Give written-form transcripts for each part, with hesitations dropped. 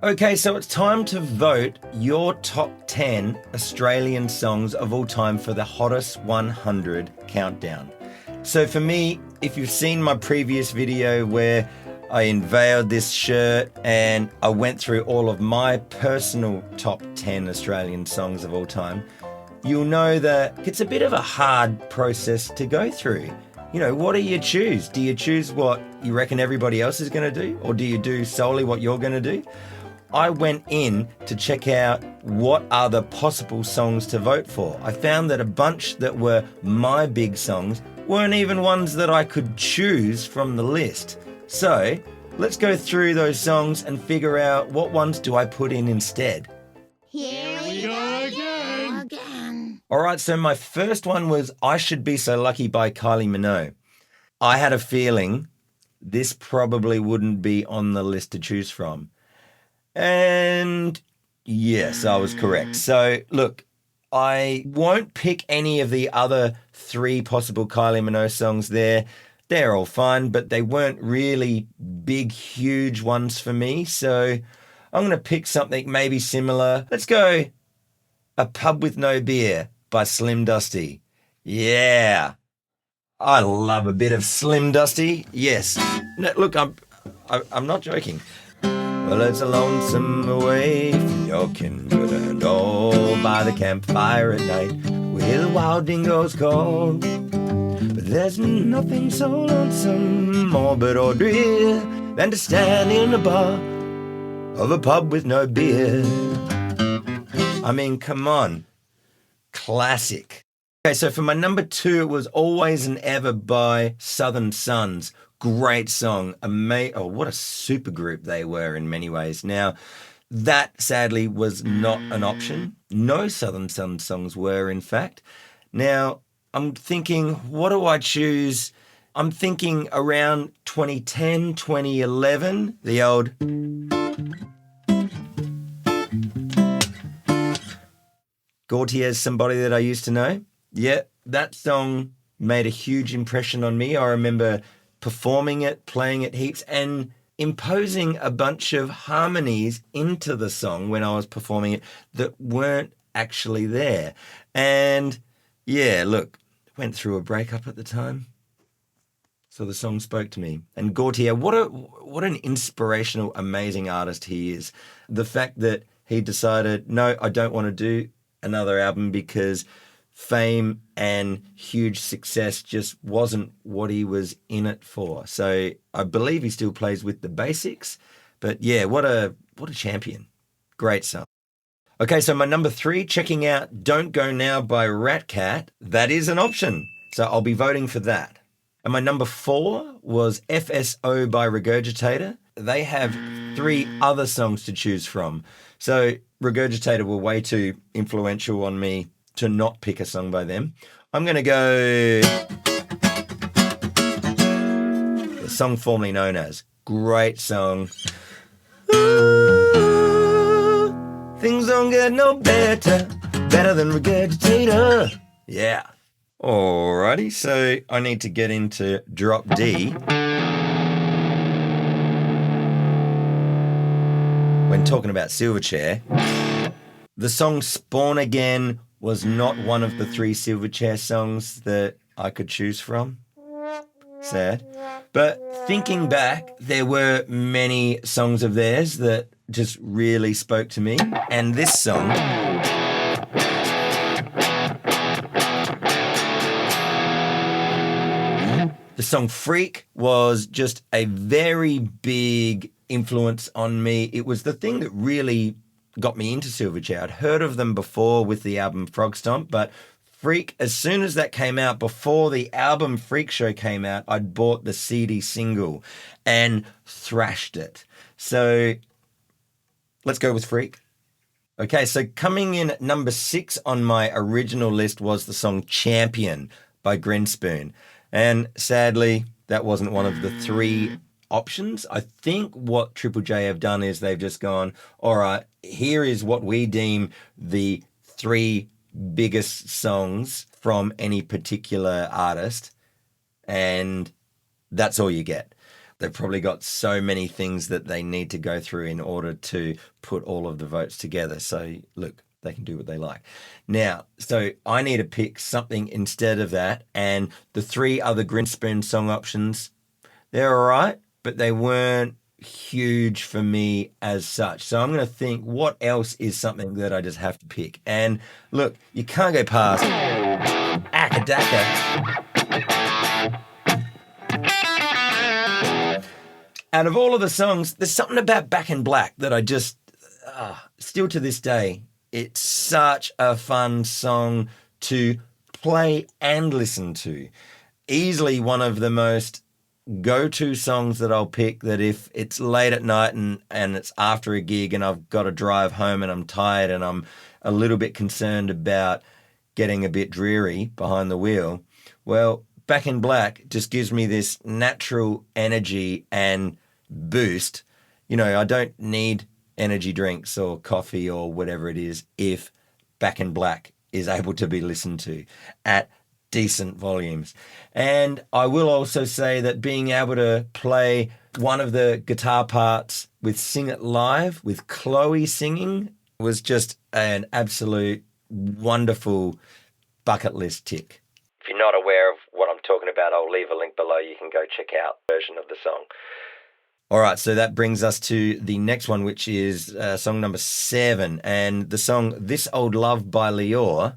Okay, so it's time to vote your top 10 Australian songs of all time for the Hottest 100 countdown. So for me, if you've seen my previous video where I unveiled this shirt and I went through all of my personal top 10 Australian songs of all time, you'll know that it's a bit of a hard process to go through. You know, what do you choose? Do you choose what you reckon everybody else is going to do? Or do you do solely what you're going to do? I went in to check out what are the possible songs to vote for. I found that a bunch that were my big songs weren't even ones that I could choose from the list. So let's go through those songs and figure out what ones do I put in instead. Here we go again. All right, so my first one was I Should Be So Lucky by Kylie Minogue. I had a feeling this probably wouldn't be on the list to choose from. And yes, I was correct. So look, I won't pick any of the other three possible Kylie Minogue songs there. They're all fine, but they weren't really big, huge ones for me. So I'm going to pick something maybe similar. Let's go A Pub With No Beer by Slim Dusty. Yeah. I love a bit of Slim Dusty. Yes. No, look, I'm not joking. Well, it's a lonesome away from your kindred and all by the campfire at night with wild dingoes call. But there's nothing so lonesome, morbid or drear than to stand in a bar of a pub with no beer. I mean, come on. Classic. Okay, so for my number 2, it was Always and Ever by Southern Sons. Great song. Oh, what a super group they were in many ways. Now, that sadly was not an option. No Southern Sons songs were, in fact. Now, I'm thinking, what do I choose? I'm thinking around 2010, 2011, the old... Gotye is somebody that I used to know. Yeah, that song made a huge impression on me. I remember performing it, playing it heaps, and imposing a bunch of harmonies into the song when I was performing it that weren't actually there. And yeah, look, went through a breakup at the time. So the song spoke to me. And Gotye, what an inspirational, amazing artist he is. The fact that he decided, no, I don't want to do another album because fame and huge success just wasn't what he was in it for. So I believe he still plays with the Basics. But yeah, what a champion. Great song. Okay, so my number 3, checking out Don't Go Now by Ratcat. That is an option. So I'll be voting for that. And my number 4 was FSO by Regurgitator. They have 3 other songs to choose from. So Regurgitator were way too influential on me to not pick a song by them. I'm going to go the song formerly known as. Great song. Ooh, things don't get no better than Regurgitator. Yeah. Alrighty, so I need to get into drop D. When talking about Silverchair, the song Spawn Again was not one of the 3 Silverchair songs that I could choose from. Sad. But thinking back, there were many songs of theirs that just really spoke to me. And this song... the song Freak was just a very big influence on me. It was the thing that really got me into Silverchair. I'd heard of them before with the album Frog Stomp, but Freak, as soon as that came out, before the album Freak Show came out, I'd bought the CD single and thrashed it. So let's go with Freak. Okay, so coming in at number 6 on my original list was the song Champion by Grinspoon. And sadly, that wasn't one of the 3 options. I think what Triple J have done is they've just gone, all right, here is what we deem the 3 biggest songs from any particular artist, and that's all you get. They've probably got so many things that they need to go through in order to put all of the votes together. So, look, they can do what they like. Now, so I need to pick something instead of that. And the 3 other Grinspoon song options, they're all right, but they weren't huge for me as such. So I'm going to think, what else is something that I just have to pick? And look, you can't go past Akadaka. Out of all of the songs, there's something about Back in Black that I just, still to this day, it's such a fun song to play and listen to. Easily one of the most go-to songs that I'll pick, that if it's late at night and it's after a gig and I've got to drive home and I'm tired and I'm a little bit concerned about getting a bit dreary behind the wheel, well, Back in Black just gives me this natural energy and boost. You know, I don't need energy drinks or coffee or whatever it is if Back in Black is able to be listened to at decent volumes. And I will also say that being able to play one of the guitar parts with Sing It Live with Chloe singing was just an absolute wonderful bucket list tick. If you're not aware of what I'm talking about, I'll leave a link below. You can go check out the version of the song. All right, so that brings us to the next one, which is song number 7, and the song This Old Love by Lior.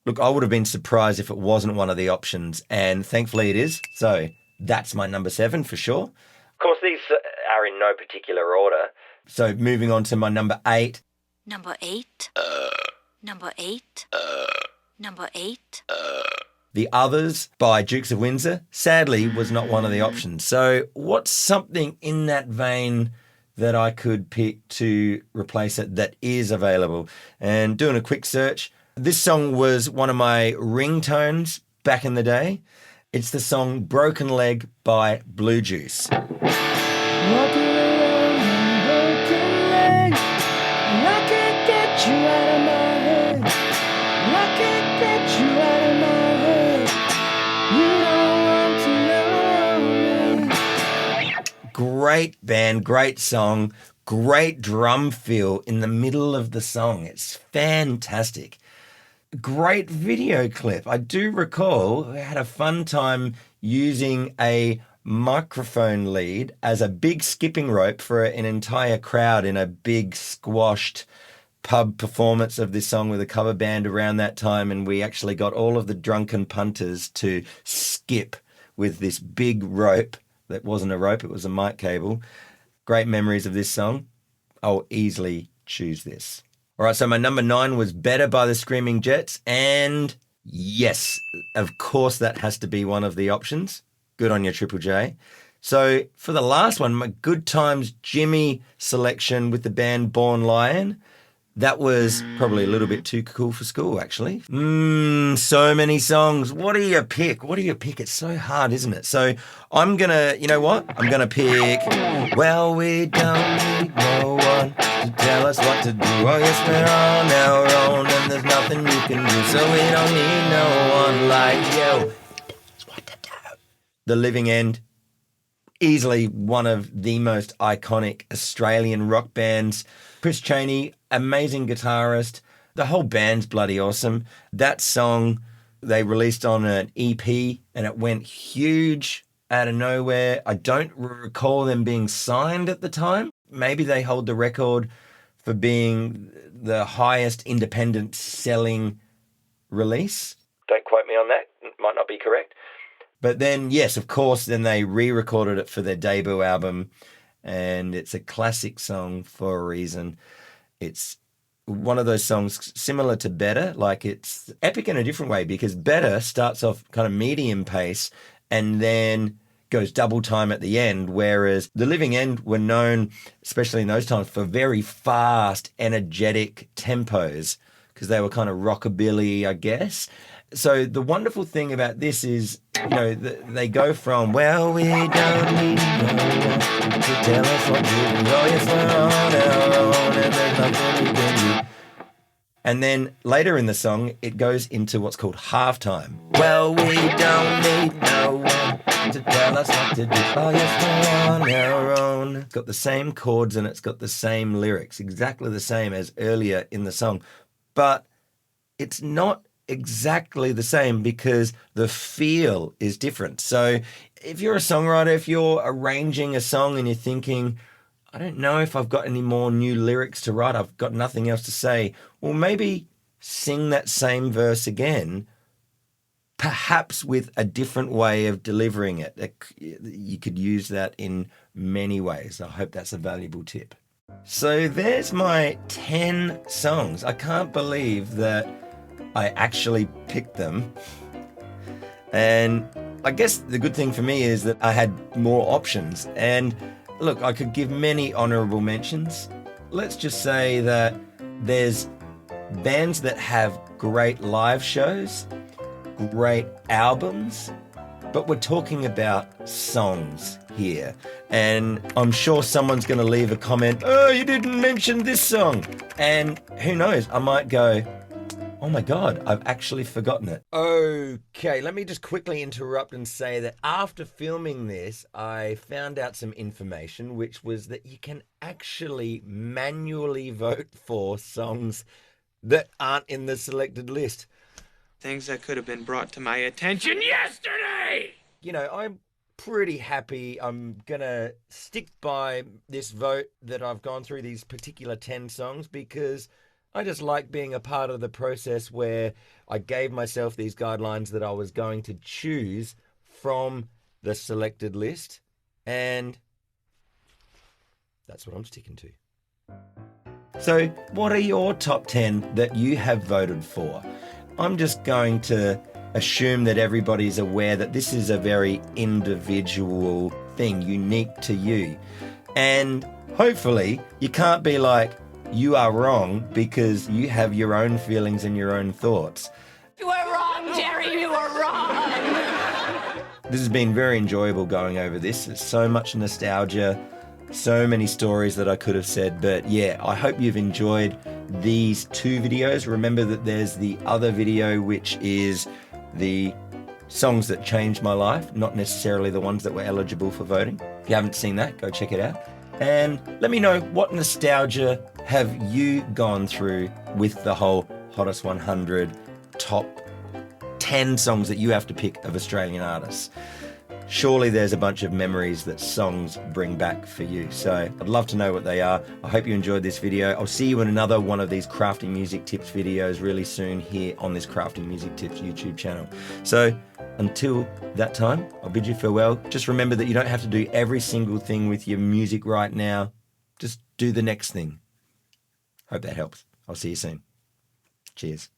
Look, I would have been surprised if it wasn't one of the options, and thankfully it is. So that's my number 7 for sure. Of course, these are in no particular order. So moving on to my number 8. Number 8. Number 8. Number 8. The Others by Dukes of Windsor, sadly, was not one of the options. So what's something in that vein that I could pick to replace it that is available? And doing a quick search, this song was one of my ringtones back in the day. It's the song Broken Leg by Bluejuice. Walking around on broken leg, and I can't get you out of my head. And I can't get you out of my head. You don't want to know me. Great band, great song, great drum feel in the middle of the song. It's fantastic. Great video clip. I do recall I had a fun time using a microphone lead as a big skipping rope for an entire crowd in a big squashed pub performance of this song with a cover band around that time, and we actually got all of the drunken punters to skip with this big rope that wasn't a rope, it was a mic cable. Great memories of this song. I'll easily choose this. All right, so my number 9 was Better by the Screaming Jets, and yes, of course that has to be one of the options. Good on you, Triple J. So for the last one, my Good Times Jimmy selection with the band Born Lion, that was probably a little bit too cool for school, actually. So many songs. What do you pick? What do you pick? It's so hard, isn't it? So I'm going to, you know what? I'm going to pick, well, we don't need no one to tell us what to do. Oh, yes, we're on our own, and there's nothing you can do, so we don't need no one like you. That's what to do. The Living End, easily one of the most iconic Australian rock bands. Chris Chaney, amazing guitarist. The whole band's bloody awesome. That song they released on an EP and it went huge out of nowhere. I don't recall them being signed at the time. Maybe they hold the record for being the highest independent selling release. Don't quote me on that. It might not be correct. But then, yes, of course, then they re-recorded it for their debut album, and it's a classic song for a reason. It's one of those songs similar to Better, like it's epic in a different way, because Better starts off kind of medium pace and then goes double time at the end, whereas The Living End were known, especially in those times, for very fast, energetic tempos, because they were kind of rockabilly, I guess. So the wonderful thing about this is, you know, they go from, well, we don't need no one to tell us what to do. Oh, yes, we're on our own, and there's nothing we can do. And then later in the song, it goes into what's called halftime. Well, we don't need no one to tell us what to do. Oh, yes, we're on our own. It's got the same chords and it's got the same lyrics, exactly the same as earlier in the song. But it's not exactly the same because the feel is different. So if you're a songwriter, if you're arranging a song and you're thinking, I don't know if I've got any more new lyrics to write, I've got nothing else to say, well, maybe sing that same verse again, perhaps with a different way of delivering it. You could use that in many ways. I hope that's a valuable tip. So there's my 10 songs. I can't believe that I actually picked them. And I guess the good thing for me is that I had more options. And look, I could give many honorable mentions. Let's just say that there's bands that have great live shows, great albums, but we're talking about songs here. And I'm sure someone's going to leave a comment, oh, you didn't mention this song. And who knows, I might go, oh my God, I've actually forgotten it. Okay, let me just quickly interrupt and say that after filming this, I found out some information, which was that you can actually manually vote for songs that aren't in the selected list. Things that could have been brought to my attention yesterday! You know, I'm pretty happy. I'm going to stick by this vote that I've gone through these particular 10 songs because I just like being a part of the process where I gave myself these guidelines that I was going to choose from the selected list. And that's what I'm sticking to. So what are your top 10 that you have voted for? I'm just going to assume that everybody's aware that this is a very individual thing, unique to you. And hopefully you can't be like, you are wrong because you have your own feelings and your own thoughts. You are wrong, Jerry, you are wrong. This has been very enjoyable going over this. There's so much nostalgia, so many stories that I could have said. But yeah, I hope you've enjoyed these 2 videos. Remember that there's the other video, which is the songs that changed my life, not necessarily the ones that were eligible for voting. If you haven't seen that, go check it out. And let me know, what nostalgia have you gone through with the whole Hottest 100 top 10 songs that you have to pick of Australian artists? Surely there's a bunch of memories that songs bring back for you. So I'd love to know what they are. I hope you enjoyed this video. I'll see you in another one of these Crafty Music Tips videos really soon here on this Crafty Music Tips YouTube channel. So until that time, I'll bid you farewell. Just remember that you don't have to do every single thing with your music right now. Just do the next thing. Hope that helps. I'll see you soon. Cheers.